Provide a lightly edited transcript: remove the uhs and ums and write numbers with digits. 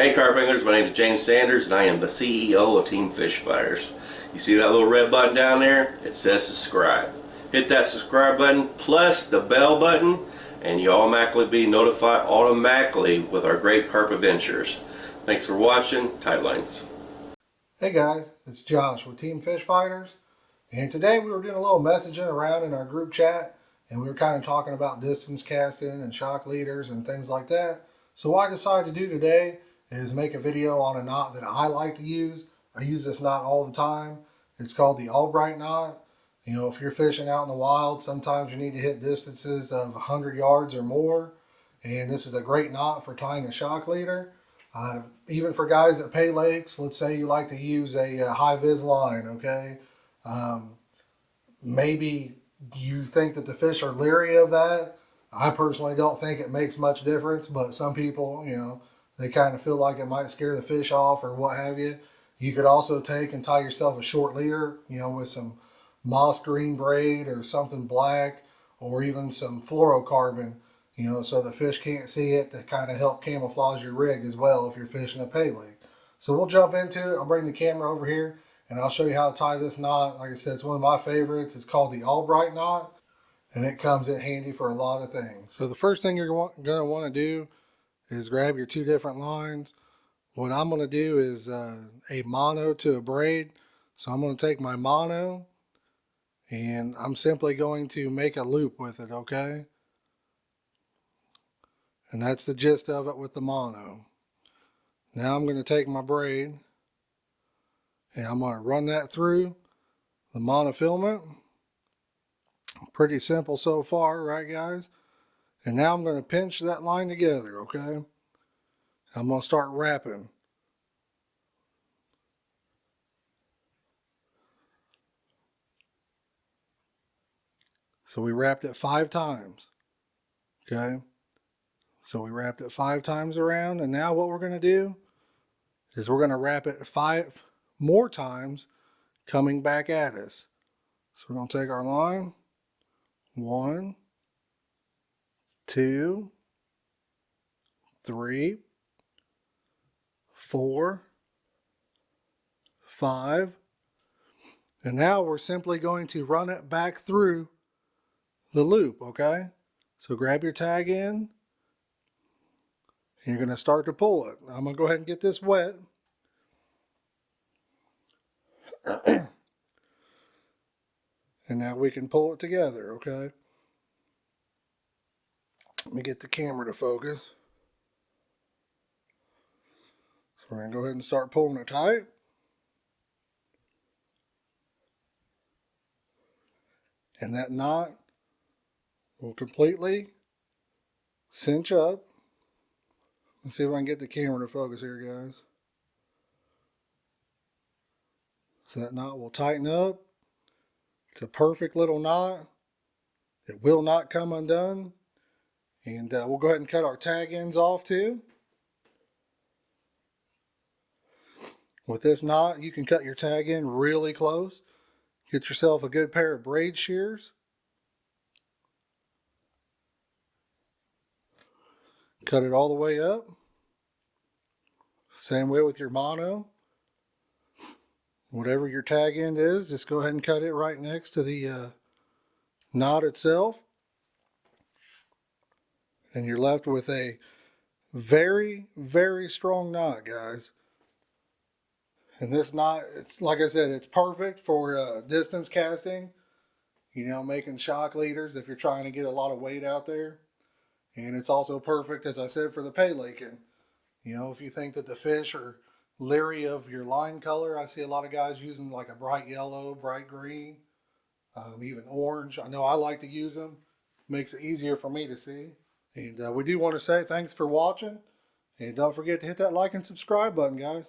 Hey Carp Anglers, my name is James Sanders and I am the CEO of Team Fish Fighters. You see that little red button down there? It says subscribe. Hit that subscribe button plus the bell button and you automatically be notified with our great carp adventures. Thanks for watching. Tight lines. Hey guys, it's Josh with Team Fish Fighters, and today we were doing a little messaging around in our group chat, and we were kind of talking about distance casting and shock leaders and things like that. So what I decided to do today is make a video on a knot that I like to use. I use this knot all the time. It's called the Albright Knot. You know, if you're fishing out in the wild, sometimes you need to hit distances of 100 yards or more, and this is a great knot for tying a shock leader. Even for guys that pay lakes, let's say you like to use a high vis line, okay? Maybe you think that the fish are leery of that. I personally don't think it makes much difference, but some people, you know, they kind of feel like it might scare the fish off or what have you. You could also take and tie yourself a short leader, you know, with some moss green braid or something black, or even some fluorocarbon, you know, so the fish can't see it, to kind of help camouflage your rig as well if you're fishing a pay lake. So we'll jump into it. I'll bring the camera over here and I'll show you how to tie this knot. Like I said, it's one of my favorites. It's called the Albright Knot, and it comes in handy for a lot of things. So the first thing you're going to want to do is grab your two different lines. What I'm going to do is a mono to a braid. So I'm going to take my mono and I'm simply going to make a loop with it, okay? And that's the gist of it with the mono. Now I'm going to take my braid and I'm going to run that through the monofilament. Pretty simple so far, right guys? And now I'm going to pinch that line together, okay? I'm going to start wrapping. So we wrapped it 5 times, okay? So we wrapped it 5 times around, and now what we're going to do is we're going to wrap it 5 more times coming back at us. So we're going to take our line, 1, 2, 3, 4, 5, and now we're simply going to run it back through the loop, okay? So grab your tag in, and you're going to start to pull it. I'm going to go ahead and get this wet. And now we can pull it together, okay? Let me get the camera to focus. So we're going to go ahead and start pulling it tight. And that knot will completely cinch up. Let's see if I can get the camera to focus here, guys. So that knot will tighten up. It's a perfect little knot. It will not come undone. And we'll go ahead and cut our tag ends off too. With this knot, you can cut your tag end really close. Get yourself a good pair of braid shears. Cut it all the way up. Same way with your mono. Whatever your tag end is, just go ahead and cut it right next to the knot itself. And you're left with a very, very strong knot, guys. And this knot, it's like I said, it's perfect for distance casting. You know, making shock leaders if you're trying to get a lot of weight out there. And it's also perfect, as I said, for the pay laking. You know, if you think that the fish are leery of your line color, I see a lot of guys using like a bright yellow, bright green, even orange. I know I like to use them. Makes it easier for me to see. And we do want to say thanks for watching. And don't forget to hit that like and subscribe button, guys.